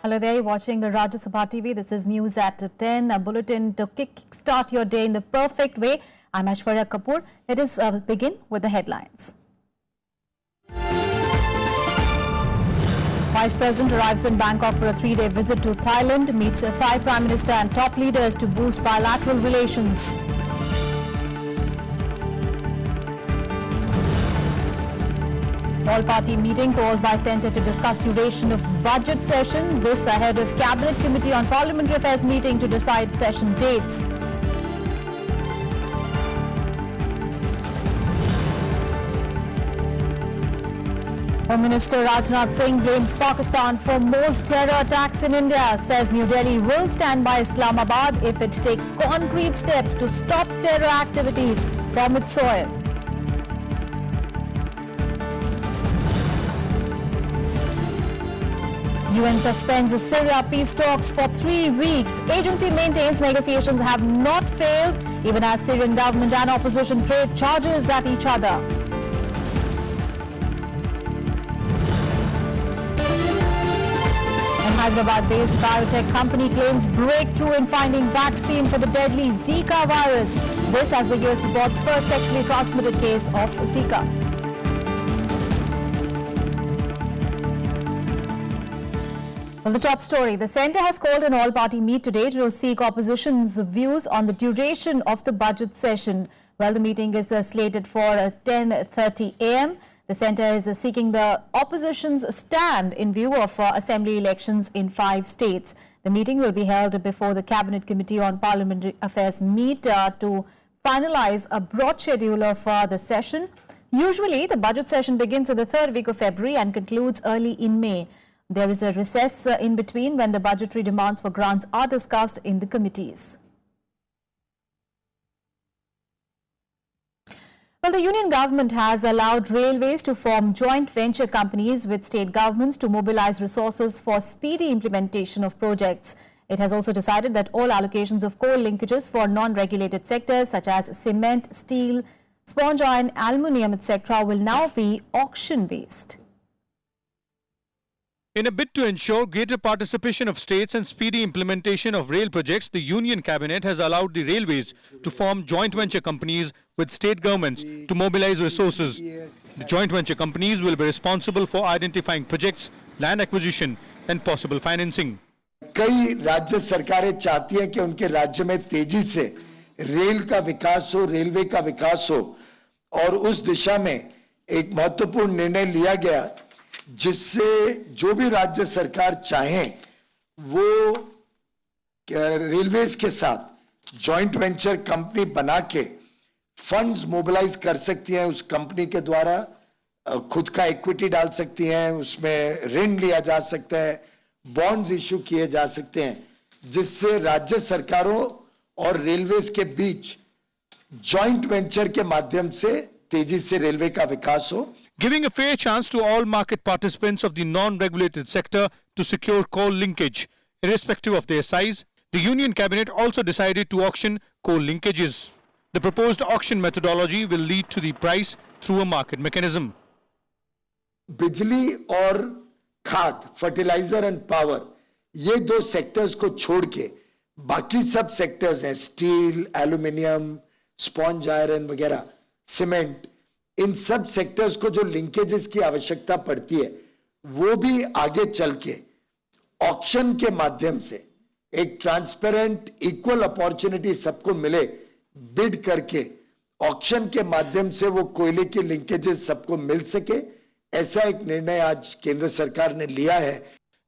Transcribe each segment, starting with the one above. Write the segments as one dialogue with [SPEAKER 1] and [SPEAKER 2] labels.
[SPEAKER 1] Hello there, you're watching Rajya Sabha TV. This is news at 10, a bulletin to kickstart your day in the perfect way. I'm Aishwarya Kapoor. Let us begin with the headlines. Vice President arrives in Bangkok for a 3-day visit to Thailand, meets a Thai Prime Minister and top leaders to boost bilateral relations. All-party meeting called by Centre to discuss duration of budget session. This ahead of Cabinet Committee on Parliamentary Affairs meeting to decide session dates. Home Minister Rajnath Singh blames Pakistan for most terror attacks in India, says New Delhi will stand by Islamabad if it takes concrete steps to stop terror activities from its soil. UN suspends Syria peace talks for 3 weeks. Agency maintains negotiations have not failed, even as Syrian government and opposition trade charges at each other. And Hyderabad-based biotech company claims breakthrough in finding vaccine for the deadly Zika virus. This as the US reports first sexually transmitted case of Zika. Well, the top story. The Centre has called an all-party meet today to seek opposition's views on the duration of the budget session. Well, the meeting is slated for 10:30 a.m. The Centre is seeking the opposition's stand in view of assembly elections in 5 states. The meeting will be held before the Cabinet Committee on Parliamentary Affairs meet to finalize a broad schedule of the session. Usually, the budget session begins in the 3rd week of February and concludes early in May. There is a recess in between when the budgetary demands for grants are discussed in the committees. Well, the Union government has allowed railways to form joint venture companies with state governments to mobilize resources for speedy implementation of projects. It has also decided that all allocations of coal linkages for non-regulated sectors such as cement, steel, sponge iron, aluminium, etc. will now be auction-based.
[SPEAKER 2] In a bid to ensure greater participation of states and speedy implementation of rail projects, the Union Cabinet has allowed the railways to form joint venture companies with state governments to mobilize resources. The joint venture companies will be responsible for identifying projects, land acquisition and possible financing.
[SPEAKER 3] कई राज्य सरकारें चाहती हैं कि उनके राज्य में तेजी से रेल का विकास हो, रेलवे का विकास हो और उस दिशा में एक महत्वपूर्ण निर्णय लिया गया जिससे जो भी राज्य सरकार चाहे वो रेलवेज के साथ जॉइंट वेंचर कंपनी बना के फंड्स मोबिलाइज कर सकती हैं। उस कंपनी के द्वारा खुद का इक्विटी डाल सकती हैं, उसमें ऋण लिया जा सकता है, बॉन्ड्स इशू किए जा सकते हैं, जिससे राज्य सरकारों और रेलवेज के बीच जॉइंट वेंचर के माध्यम से तेजी से रेलवे का विकास हो.
[SPEAKER 2] Giving a fair chance to all market participants of the non-regulated sector to secure coal linkage, irrespective of their size, the Union Cabinet also decided to auction coal linkages. The proposed auction methodology will lead to the price through a market mechanism.
[SPEAKER 3] बिजली और खाद, fertiliser and power, ये 2 sectors को छोड़ के बाकी सब sectors हैं, स्टील, एल्यूमिनियम, स्पॉन्ज आयरन वगैरह, सीमेंट, इन सब सेक्टर्स को जो लिंकेजेस की आवश्यकता पड़ती है वो भी आगे चल के ऑक्शन के माध्यम से एक ट्रांसपेरेंट इक्वल अपॉर्चुनिटी सबको मिले, बिड करके ऑक्शन के माध्यम से वो कोयले की लिंकेजेस सबको मिल सके, ऐसा एक निर्णय आज केंद्र सरकार ने लिया है.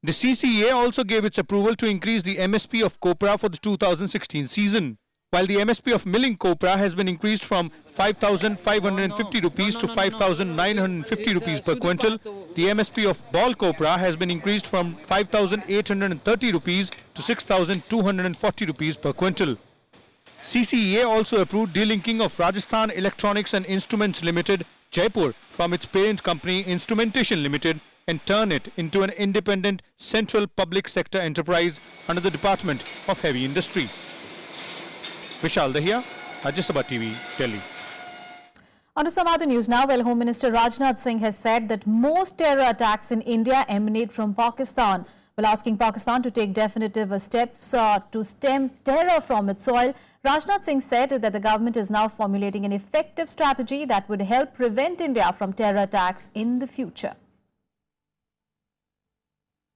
[SPEAKER 2] The CCA also gave its approval to increase the MSP of copra for the 2016 season. While the MSP of milling copra has been increased from 5,550 rupees to 5,950 rupees per quintal, the MSP of ball copra has been increased from 5,830 rupees to 6,240 rupees per quintal. CCEA also approved delinking of Rajasthan Electronics and Instruments Limited, Jaipur, from its parent company Instrumentation Limited and turn it into an independent central public sector enterprise under the Department of Heavy Industry. Vishal Dahiya, Rajya Sabha TV, Delhi.
[SPEAKER 1] On to some other news now. Well, Home Minister Rajnath Singh has said that most terror attacks in India emanate from Pakistan. While asking Pakistan to take definitive steps to stem terror from its soil, Rajnath Singh said that the government is now formulating an effective strategy that would help prevent India from terror attacks in the future.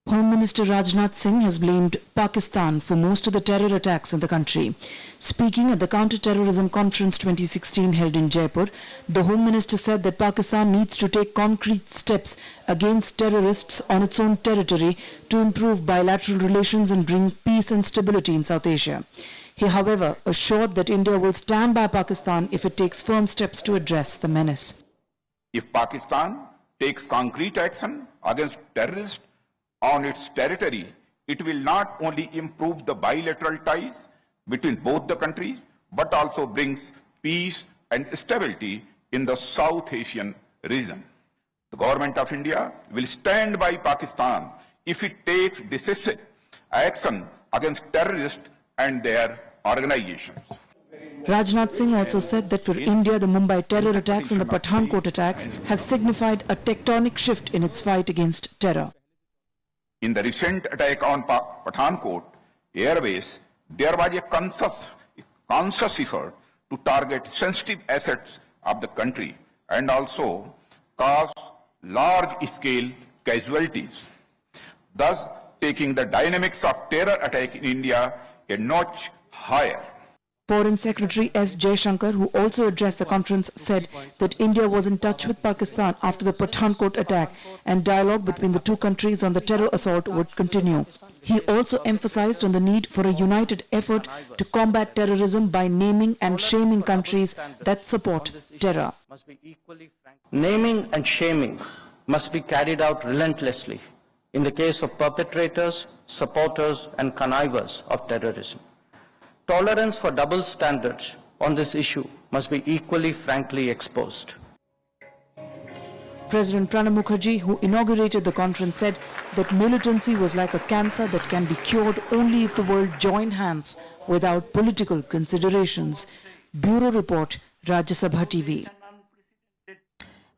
[SPEAKER 4] Home Minister Rajnath Singh has blamed Pakistan for most of the terror attacks in the country. Speaking at the Counter-Terrorism Conference 2016 held in Jaipur, the Home Minister said that Pakistan needs to take concrete steps against terrorists on its own territory to improve bilateral relations and bring peace and stability in South Asia. He, however, assured that India will stand by Pakistan if it takes firm steps to address the menace.
[SPEAKER 5] If Pakistan takes concrete action against terrorists on its territory, it will not only improve the bilateral ties between both the countries, but also brings peace and stability in the South Asian region. The Government of India will stand by Pakistan if it takes decisive action against terrorists and their organizations.
[SPEAKER 4] Rajnath Singh also said that for India, the Mumbai terror attacks and the Pathankot attacks have signified a tectonic shift in its fight against terror.
[SPEAKER 5] In the recent attack on Pathankot Airways, there was a conscious effort to target sensitive assets of the country and also cause large-scale casualties, thus taking the dynamics of terror attack in India a notch higher.
[SPEAKER 4] Foreign Secretary S. Jaishankar, who also addressed the conference, said that India was in touch with Pakistan after the Pathankot attack and dialogue between the two countries on the terror assault would continue. He also emphasized on the need for a united effort to combat terrorism by naming and shaming countries that support terror.
[SPEAKER 6] Naming and shaming must be carried out relentlessly in the case of perpetrators, supporters and connivers of terrorism. Tolerance for double standards on this issue must be equally frankly exposed.
[SPEAKER 4] President Pranab Mukherjee, who inaugurated the conference, said that militancy was like a cancer that can be cured only if the world joined hands without political considerations. Bureau Report, Rajya Sabha TV.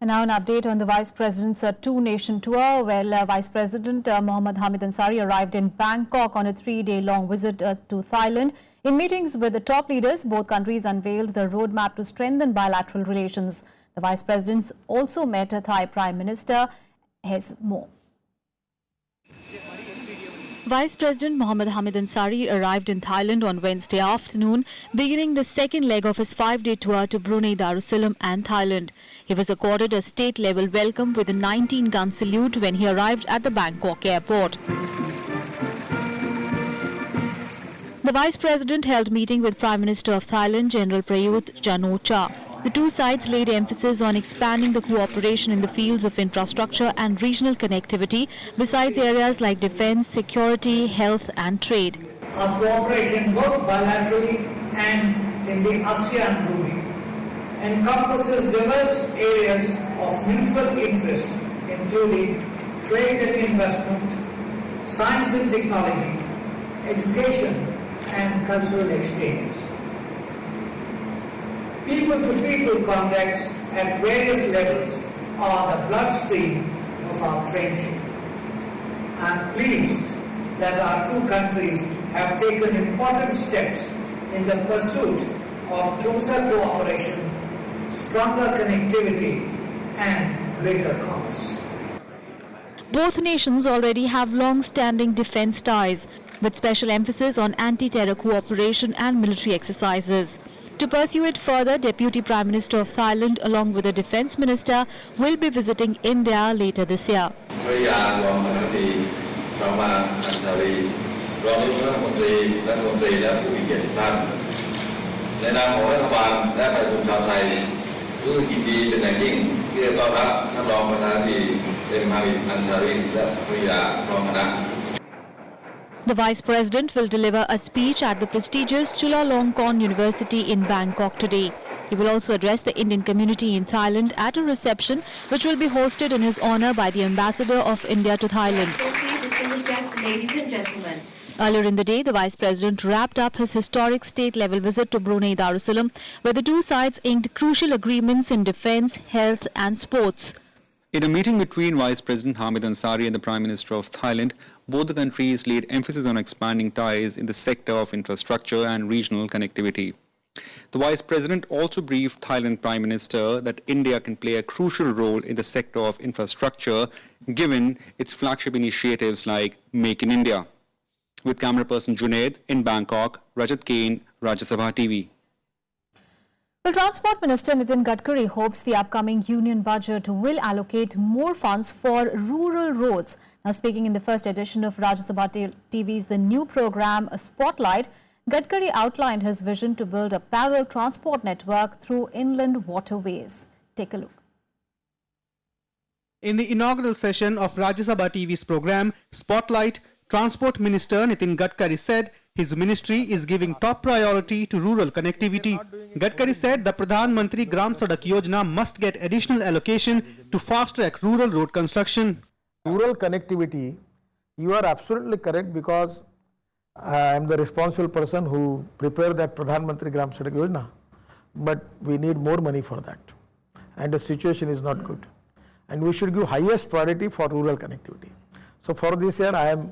[SPEAKER 1] And now an update on the Vice President's two-nation tour. Well, Vice President Mohammad Hamid Ansari arrived in Bangkok on a 3-day-long visit to Thailand. In meetings with the top leaders, both countries unveiled the roadmap to strengthen bilateral relations. The Vice Presidents also met Thai Prime Minister Hes Mo. Vice President Mohammad Hamid Ansari arrived in Thailand on Wednesday afternoon, beginning the second leg of his 5-day tour to Brunei Darussalam and Thailand. He was accorded a state-level welcome with a 19-gun salute when he arrived at the Bangkok airport. The Vice President held meeting with Prime Minister of Thailand, General Prayut Chan-o-cha. The two sides laid emphasis on expanding the cooperation in the fields of infrastructure and regional connectivity, besides areas like defence, security, health and trade.
[SPEAKER 7] Our cooperation both bilaterally and in the ASEAN grouping encompasses diverse areas of mutual interest, including trade and investment, science and technology, education and cultural exchange. People-to-people contacts at various levels are the bloodstream of our friendship. I am pleased that our two countries have taken important steps in the pursuit of closer cooperation, stronger connectivity and greater commerce.
[SPEAKER 1] Both nations already have long-standing defence ties, with special emphasis on anti-terror cooperation and military exercises. To pursue it further, Deputy Prime Minister of Thailand, along with the Defence Minister, will be visiting India later this year. The Vice President will deliver a speech at the prestigious Chulalongkorn University in Bangkok today. He will also address the Indian community in Thailand at a reception which will be hosted in his honour by the Ambassador of India to Thailand.
[SPEAKER 8] Ladies and gentlemen.
[SPEAKER 1] Earlier in the day, the Vice President wrapped up his historic state-level visit to Brunei Darussalam, where the two sides inked crucial agreements in defence, health and sports.
[SPEAKER 9] In a meeting between Vice President Hamid Ansari and the Prime Minister of Thailand, both the countries laid emphasis on expanding ties in the sector of infrastructure and regional connectivity. The Vice President also briefed Thailand Prime Minister that India can play a crucial role in the sector of infrastructure given its flagship initiatives like Make in India. With camera person Junaid in Bangkok, Rajat Kane, Rajya Sabha TV.
[SPEAKER 1] Well, Transport Minister Nitin Gadkari hopes the upcoming union budget will allocate more funds for rural roads. Now, speaking in the first edition of Rajya Sabha TV's the new program Spotlight, Gadkari outlined his vision to build a parallel transport network through inland waterways. Take a look.
[SPEAKER 2] In the inaugural session of Rajya Sabha TV's program Spotlight, Transport Minister Nitin Gadkari said his ministry is giving top priority to rural connectivity. Gadkari said the Pradhan Mantri Gram Sadak Yojana must get additional allocation to fast-track rural road construction.
[SPEAKER 10] Rural connectivity, you are absolutely correct, because I am the responsible person who prepared that Pradhan Mantri Gram Sadak Yojana. But we need more money for that. And the situation is not good. And we should give highest priority for rural connectivity. So for this year, I am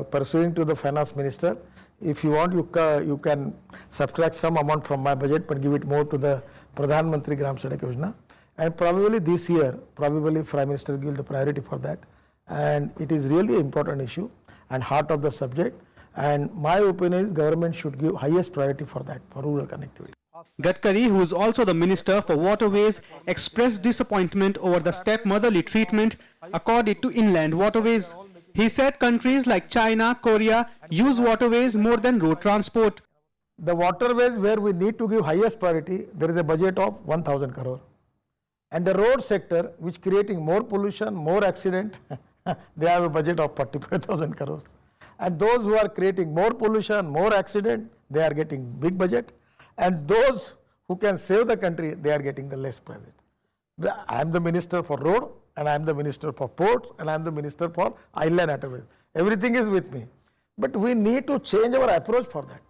[SPEAKER 10] pursuing to the finance minister. If you want, you can subtract some amount from my budget, but give it more to the Pradhan Mantri Gram Sadak Yojana. And probably this year, probably Prime Minister will give the priority for that. And it is really an important issue and heart of the subject. And my opinion is government should give highest priority for that, for rural connectivity.
[SPEAKER 2] Gadkari, who is also the Minister for Waterways, expressed disappointment over the stepmotherly treatment accorded to inland waterways. He said countries like China, Korea use waterways more than road transport.
[SPEAKER 10] The waterways where we need to give highest priority, there is a budget of 1,000 crore. And the road sector, which creating more pollution, more accident, they have a budget of 45,000 crores. And those who are creating more pollution, more accident, they are getting big budget. And those who can save the country, they are getting the less budget. I am the Minister for Road, and I am the Minister for Ports, and I am the Minister for Inland Waterways. Everything is with me. But we need to change our approach for that.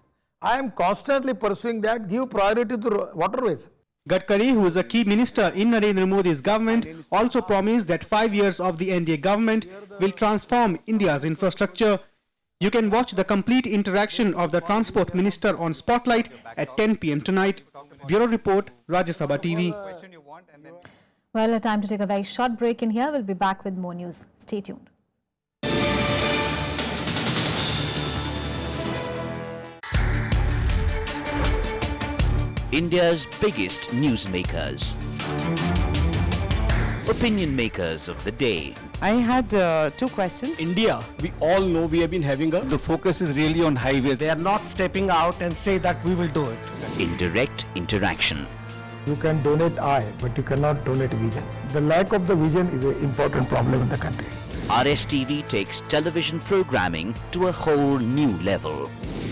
[SPEAKER 10] I am constantly pursuing that, give priority to waterways.
[SPEAKER 2] Gadkari, who is a key minister in Narendra Modi's government, also promised that 5 years of the NDA government will transform India's infrastructure. You can watch the complete interaction of the Transport Minister on Spotlight at 10 p.m. tonight. Bureau Report, Rajya Sabha TV.
[SPEAKER 1] Well, time to take a very short break in here. We'll be back with more news. Stay tuned.
[SPEAKER 11] India's biggest newsmakers. Opinion makers of the day.
[SPEAKER 12] I had two questions.
[SPEAKER 13] India, we all know we have been having
[SPEAKER 14] the focus is really on highways.
[SPEAKER 13] They are not stepping out and say that we will do it.
[SPEAKER 11] In direct interaction.
[SPEAKER 10] You can donate eye, but you cannot donate vision. The lack of the vision is an important problem in the country.
[SPEAKER 11] RSTV takes television programming to a whole new level.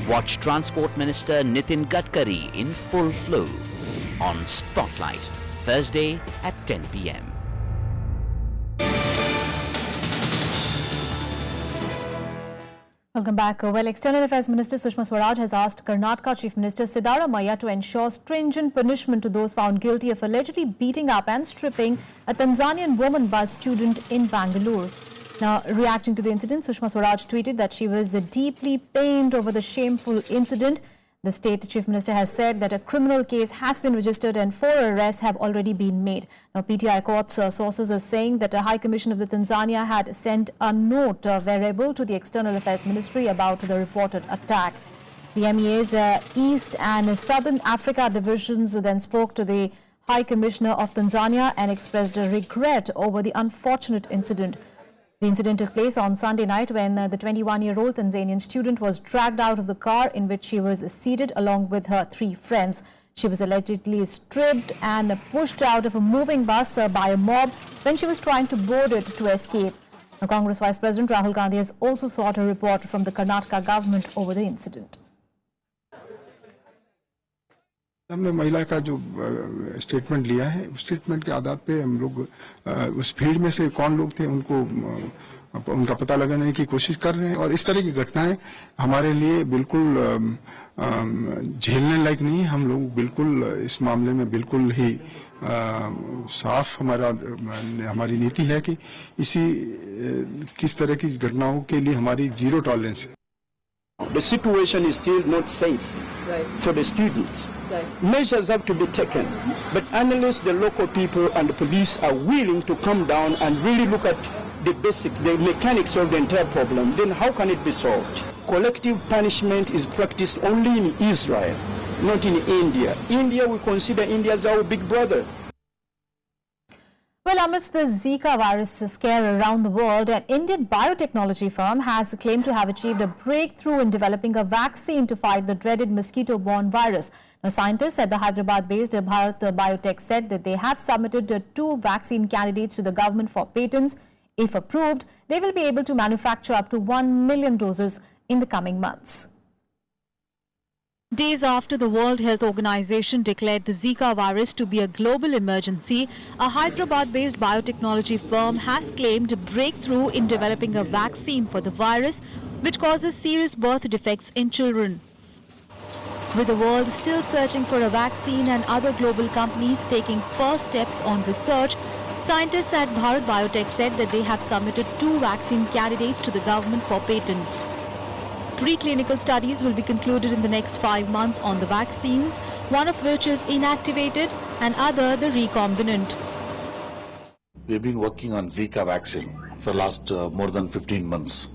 [SPEAKER 11] Watch Transport Minister Nitin Gadkari in full flow on Spotlight, Thursday at 10 p.m.
[SPEAKER 1] Welcome back. Well, External Affairs Minister Sushma Swaraj has asked Karnataka Chief Minister Siddaramaiah to ensure stringent punishment to those found guilty of allegedly beating up and stripping a Tanzanian woman by a student in Bangalore. Now, reacting to the incident, Sushma Swaraj tweeted that she was deeply pained over the shameful incident. The state chief minister has said that a criminal case has been registered and 4 arrests have already been made. Now, PTI court's sources are saying that a High Commission of the Tanzania had sent a note variable to the External Affairs Ministry about the reported attack. The MEA's East and Southern Africa divisions then spoke to the High Commissioner of Tanzania and expressed regret over the unfortunate incident. The incident took place on Sunday night when the 21-year-old Tanzanian student was dragged out of the car in which she was seated along with her 3 friends. She was allegedly stripped and pushed out of a moving bus by a mob when she was trying to board it to escape. Now, Congress Vice President Rahul Gandhi has also sought a report from the Karnataka government over the incident.
[SPEAKER 15] हमने महिला का जो statement लिया है, statement के आधार पे हम लोग उस भीड़ में से कौन लोग थे उनको उनका पता लगाने की कोशिश कर रहे हैं। और इस तरह की घटनाएं हमारे लिए बिल्कुल झेलने लायक नहीं है। हम लोग बिल्कुल इस मामले में बिल्कुल ही साफ हमारी नीति है कि किस तरह की घटनाओं के लिए हमारी जीरो टॉलरेंस है।
[SPEAKER 13] The situation is still not safe for the students. Measures have to be taken, but unless the local people and the police are willing to come down and really look at the basics, the mechanics of the entire problem, then how can it be solved? Collective punishment is practiced only in Israel, not in India. India, we consider India as our big brother.
[SPEAKER 1] Well, amidst the Zika virus scare around the world, an Indian biotechnology firm has claimed to have achieved a breakthrough in developing a vaccine to fight the dreaded mosquito-borne virus. Now, scientists at the Hyderabad-based Bharat Biotech said that they have submitted 2 vaccine candidates to the government for patents. If approved, they will be able to manufacture up to 1 million doses in the coming months. Days after the World Health Organization declared the Zika virus to be a global emergency, a Hyderabad-based biotechnology firm has claimed a breakthrough in developing a vaccine for the virus, which causes serious birth defects in children. With the world still searching for a vaccine and other global companies taking first steps on research, scientists at Bharat Biotech said that they have submitted 2 vaccine candidates to the government for patents. Preclinical studies will be concluded in the next 5 months on the vaccines, one of which is inactivated and other the recombinant.
[SPEAKER 16] We've been working on Zika vaccine for last more than 15 months.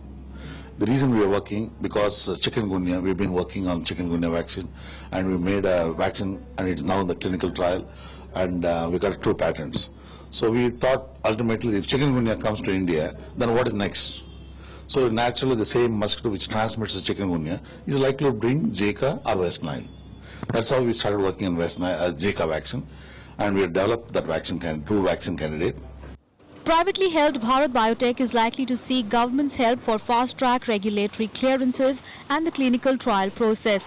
[SPEAKER 16] The reason we are working, because chikungunya, we've been working on chikungunya vaccine, and we made a vaccine and it's now in the clinical trial, and we got 2 patents. So we thought ultimately if chikungunya comes to India, then what is next? So naturally the same mosquito which transmits the chikungunya is likely to bring Zika or West Nile. That's how we started working on West Nile, Zika vaccine, and we have developed that vaccine, 2 vaccine candidates.
[SPEAKER 1] Privately held Bharat Biotech is likely to seek government's help for fast-track regulatory clearances and the clinical trial process.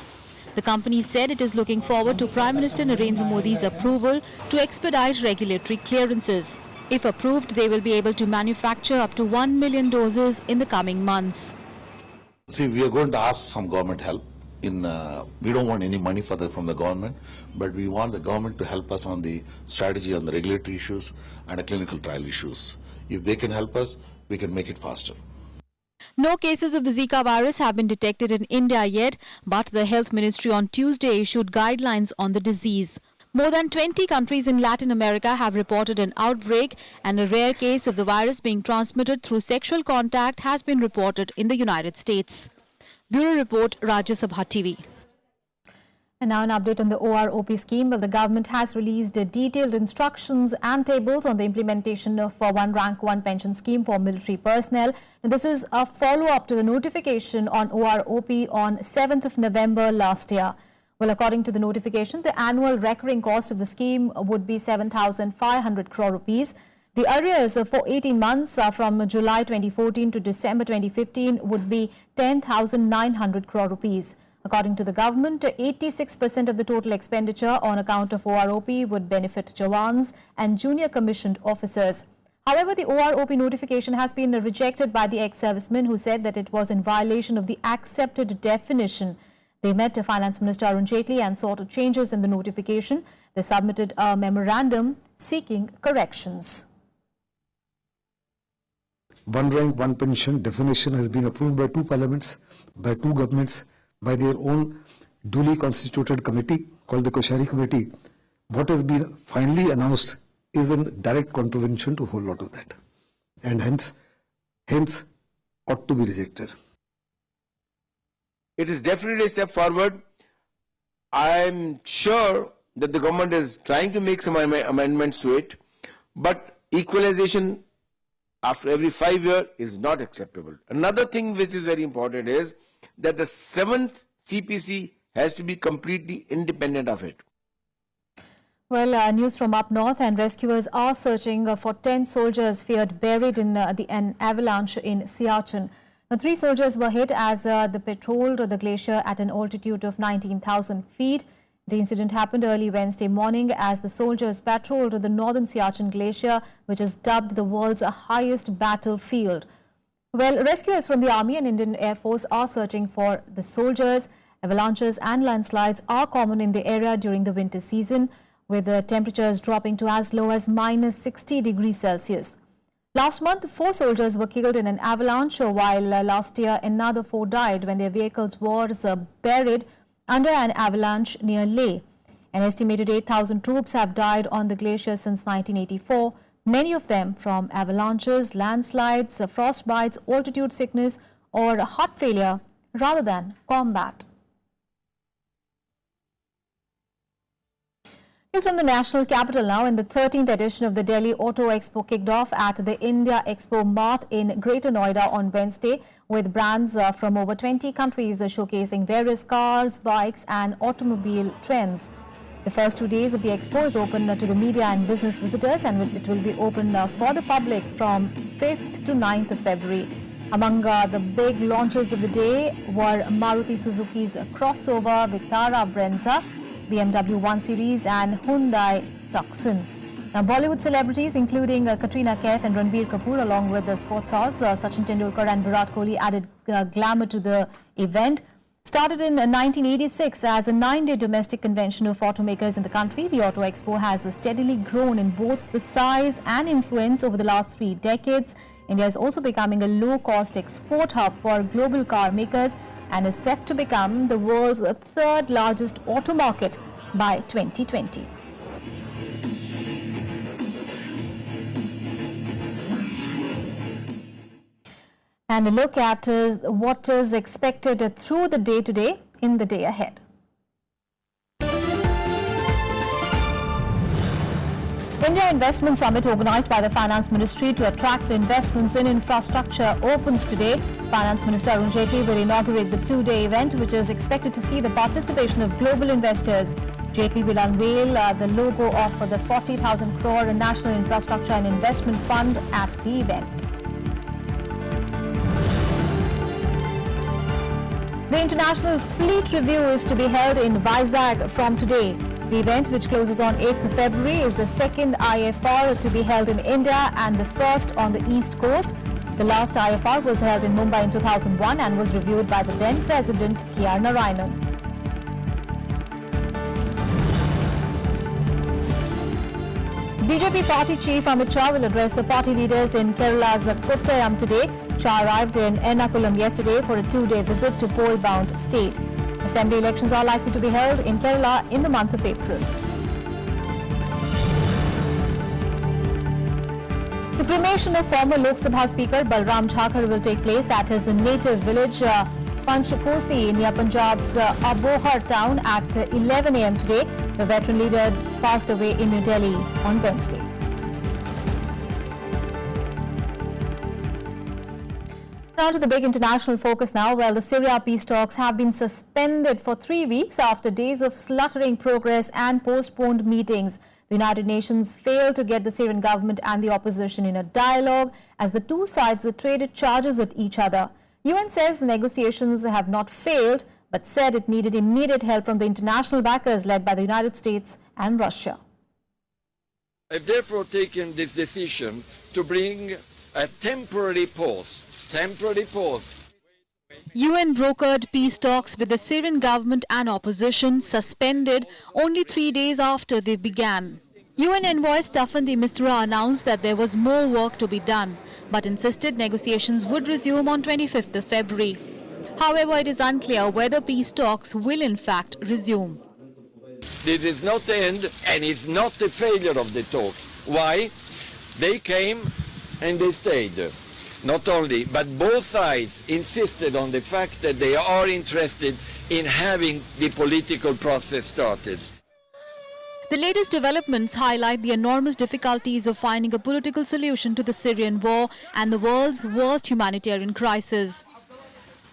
[SPEAKER 1] The company said it is looking forward to Prime Minister Narendra Modi's approval to expedite regulatory clearances. If approved, they will be able to manufacture up to 1 million doses in the coming months.
[SPEAKER 16] See, we are going to ask some government help. We don't want any money from the government, but we want the government to help us on the strategy on the regulatory issues and the clinical trial issues. If they can help us, we can make it faster.
[SPEAKER 1] No cases of the Zika virus have been detected in India yet, but the Health Ministry on Tuesday issued guidelines on the disease. More than 20 countries in Latin America have reported an outbreak, and a rare case of the virus being transmitted through sexual contact has been reported in the United States. Bureau Report, Rajya Sabha TV. And now an update on the OROP scheme. Well, the government has released detailed instructions and tables on the implementation of One Rank One pension scheme for military personnel. Now, this is a follow-up to the notification on OROP on 7th of November last year. Well, according to the notification, the annual recurring cost of the scheme would be 7,500 crore rupees. The arrears for 18 months from July 2014 to December 2015 would be 10,900 crore rupees. According to the government, 86% of the total expenditure on account of OROP would benefit Jawans and junior commissioned officers. However, the OROP notification has been rejected by the ex-servicemen who said that it was in violation of the accepted definition. They met Finance Minister Arun Jaitley and sought changes in the notification. They submitted a memorandum seeking corrections.
[SPEAKER 17] One rank, one pension definition has been approved by 2 parliaments, by 2 governments, by their own duly constituted committee called the Koshari Committee. What has been finally announced is in direct contravention to a whole lot of that, and hence ought to be rejected.
[SPEAKER 18] It is definitely a step forward. I am sure that the government is trying to make some amendments to it, but equalization after every 5 years is not acceptable. Another thing which is very important is that the 7th CPC has to be completely independent of it.
[SPEAKER 1] Well, news from up north, and rescuers are searching for 10 soldiers feared buried in an avalanche in Siachen. Now, 3 soldiers were hit as they patrolled the glacier at an altitude of 19,000 feet. The incident happened early Wednesday morning as the soldiers patrolled the northern Siachen Glacier, which is dubbed the world's highest battlefield. Well, rescuers from the Army and Indian Air Force are searching for the soldiers. Avalanches and landslides are common in the area during the winter season, with the temperatures dropping to as low as minus 60 degrees Celsius. Last month, 4 soldiers were killed in an avalanche, while last year another 4 died when their vehicles was buried under an avalanche near Leh. An estimated 8,000 troops have died on the glacier since 1984, many of them from avalanches, landslides, frostbites, altitude sickness or heart failure rather than combat. News from the national capital now. In the 13th edition of the Delhi Auto Expo kicked off at the India Expo Mart in Greater Noida on Wednesday, with brands from over 20 countries showcasing various cars, bikes and automobile trends. The first 2 days of the expo is open to the media and business visitors, and it will be open for the public from 5th to 9th of February. Among the big launches of the day were Maruti Suzuki's crossover Vitara Brezza, BMW 1 Series and Hyundai Tucson. Now, Bollywood celebrities including Katrina Kaif and Ranbir Kapoor, along with the sports stars Sachin Tendulkar and Virat Kohli, added glamour to the event. Started in 1986 as a 9-day domestic convention of automakers in the country, the Auto Expo has steadily grown in both the size and influence over the last 3 decades. India is also becoming a low-cost export hub for global car makers and is set to become the world's 3rd largest auto market by 2020. And a look at what is expected through the day today in the day ahead. India Investment Summit, organized by the Finance Ministry to attract investments in infrastructure, opens today. Finance Minister Arun Jaitley will inaugurate the 2-day event, which is expected to see the participation of global investors. Jaitley will unveil the logo of the 40,000 crore National Infrastructure and Investment Fund at the event. The International Fleet Review is to be held in Vizag from today. The event, which closes on 8th of February, is the 2nd IFR to be held in India and the first on the East Coast. The last IFR was held in Mumbai in 2001 and was reviewed by the then President K.R. Narayanan. BJP party chief Amit Shah will address the party leaders in Kerala's Kottayam today. Shah arrived in Ernakulam yesterday for a 2-day visit to poll-bound state. Assembly elections are likely to be held in Kerala in the month of April. The cremation of former Lok Sabha Speaker Balram Thakar will take place at his native village Panchkosi near Punjab's Abohar town at 11 a.m. today. The veteran leader passed away in New Delhi on Wednesday. Now to the big international focus now. Well, the Syria peace talks have been suspended for 3 weeks after days of sluttering progress and postponed meetings. The United Nations failed to get the Syrian government and the opposition in a dialogue as the two sides traded charges at each other. UN says the negotiations have not failed, but said it needed immediate help from the international backers led by the United States and Russia.
[SPEAKER 19] I've therefore taken this decision to bring a temporary pause.
[SPEAKER 20] UN brokered peace talks with the Syrian government and opposition suspended only 3 days after they began. UN envoy Staffan de Mistura announced that there was more work to be done, but insisted negotiations would resume on 25th of February. However, it is unclear whether peace talks will in fact resume.
[SPEAKER 19] This is not the end and it's not the failure of the talks. Why? They came and they stayed. Not only, but both sides insisted on the fact that they are interested in having the political process started.
[SPEAKER 20] The latest developments highlight the enormous difficulties of finding a political solution to the Syrian war and the world's worst humanitarian crisis.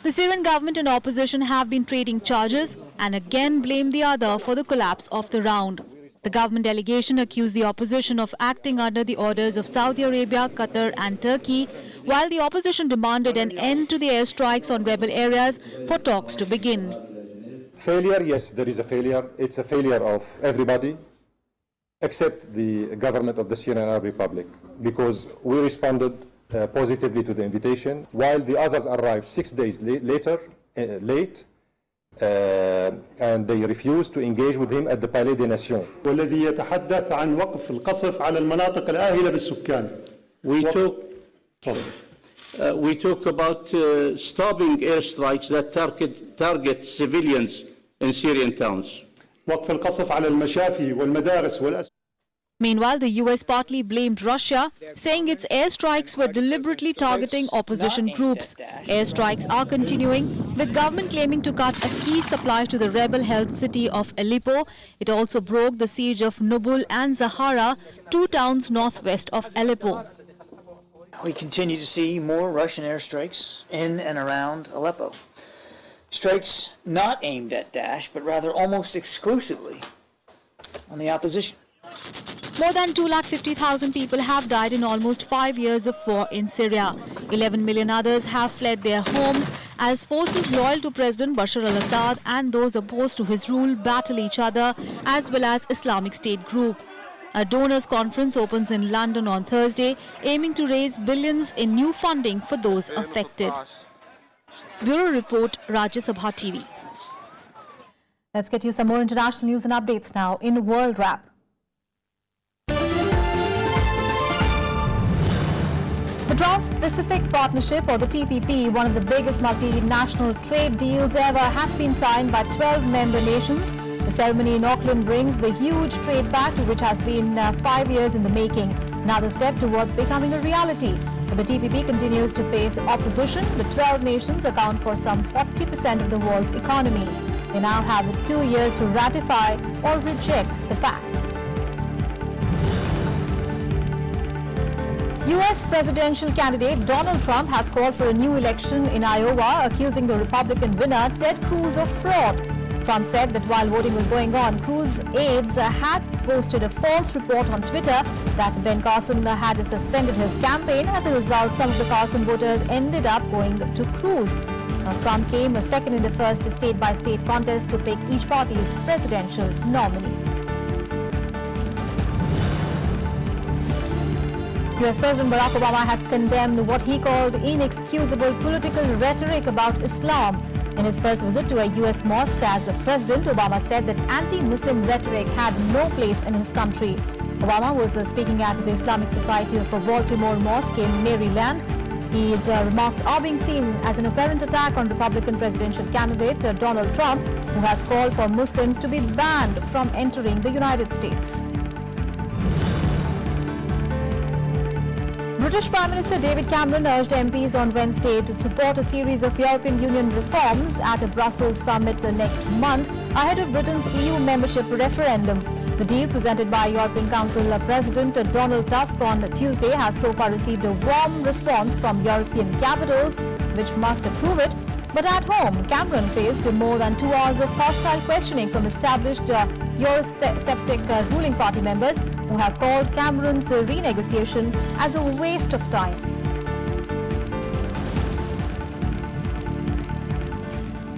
[SPEAKER 20] The Syrian government and opposition have been trading charges and again blamed the other for the collapse of the round. The government delegation accused the opposition of acting under the orders of Saudi Arabia, Qatar and Turkey, while the opposition demanded an end to the airstrikes on rebel areas for talks to begin.
[SPEAKER 21] Failure, yes, there is a failure. It's a failure of everybody except the government of the Syrian Arab Republic, because we responded positively to the invitation, while the others arrived 6 days late, and they refused to engage with him at the Palais des Nations.
[SPEAKER 3] والذي يتحدث عن وقف القصف على المناطق الآهلة بالسكان.
[SPEAKER 22] We talk about stopping airstrikes that target civilians in Syrian towns.
[SPEAKER 3] وقف القصف على المشافي والمدارس والأسواق.
[SPEAKER 20] Meanwhile, the US partly blamed Russia, saying its airstrikes were deliberately targeting opposition groups. Airstrikes are continuing, with government claiming to cut a key supply to the rebel-held city of Aleppo. It also broke the siege of Nubul and Zahara, 2 towns northwest of Aleppo.
[SPEAKER 23] We continue to see more Russian airstrikes in and around Aleppo. Strikes not aimed at Daesh, but rather almost exclusively on the opposition.
[SPEAKER 20] More than 250,000 people have died in almost 5 years of war in Syria. 11 million others have fled their homes as forces loyal to President Bashar al-Assad and those opposed to his rule battle each other, as well as Islamic State group. A donors conference opens in London on Thursday, aiming to raise billions in new funding for those affected. Bureau Report, Rajya Sabha TV.
[SPEAKER 1] Let's get you some more international news and updates now in World Wrap. The Trans-Pacific Partnership, or the TPP, one of the biggest multinational trade deals ever, has been signed by 12 member nations. The ceremony in Auckland brings the huge trade pact, which has been 5 years in the making. Another step towards becoming a reality. But the TPP continues to face opposition. The 12 nations account for some 40% of the world's economy. They now have 2 years to ratify or reject the pact. US presidential candidate Donald Trump has called for a new election in Iowa, accusing the Republican winner Ted Cruz of fraud. Trump said that while voting was going on, Cruz aides had posted a false report on Twitter that Ben Carson had suspended his campaign. As a result, some of the Carson voters ended up going to Cruz. Now, Trump came second in the first state-by-state contest to pick each party's presidential nominee. US President Barack Obama has condemned what he called inexcusable political rhetoric about Islam. In his first visit to a US mosque as president, Obama said that anti-Muslim rhetoric had no place in his country. Obama was speaking at the Islamic Society of Baltimore Mosque in Maryland. His remarks are being seen as an apparent attack on Republican presidential candidate Donald Trump, who has called for Muslims to be banned from entering the United States. British Prime Minister David Cameron urged MPs on Wednesday to support a series of European Union reforms at a Brussels summit next month ahead of Britain's EU membership referendum. The deal presented by European Council President Donald Tusk on Tuesday has so far received a warm response from European capitals, which must approve it. But at home, Cameron faced more than 2 hours of hostile questioning from established Eurosceptic ruling party members who have called Cameron's renegotiation as a waste of time.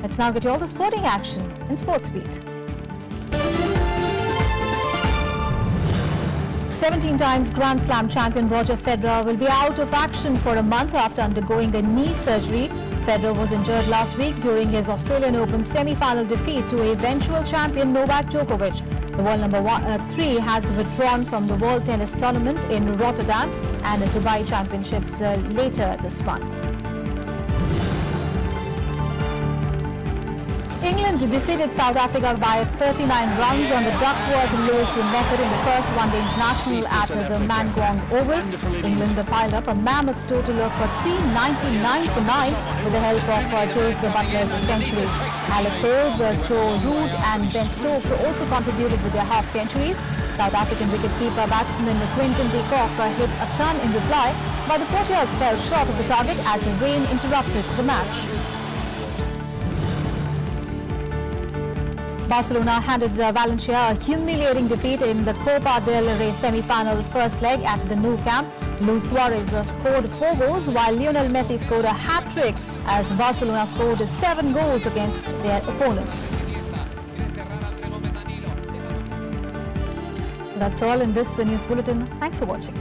[SPEAKER 1] Let's now get you all the sporting action in SportsBeat. 17 times Grand Slam champion Roger Federer will be out of action for a month after undergoing a knee surgery. Federer was injured last week during his Australian Open semi-final defeat to eventual champion Novak Djokovic. The world number 3 has withdrawn from the World Tennis Tournament in Rotterdam and the Dubai Championships later this month. England defeated South Africa by 39 runs on the Duckworth-Lewis method in the first one-day international at the Mangaung Oval. England piled up a mammoth total of 399 for 9 with the help of Joe Buttler's century. Alex Hales, Joe Root and Ben Stokes also contributed with their half-centuries. South African wicketkeeper batsman Quinton de Kock hit a ton in reply, but the Proteas fell short of the target as the rain interrupted the match. Barcelona handed Valencia a humiliating defeat in the Copa del Rey semi-final first leg at the Nou Camp. Luis Suarez scored 4 goals while Lionel Messi scored a hat-trick as Barcelona scored 7 goals against their opponents. That's all in this news bulletin. Thanks for watching.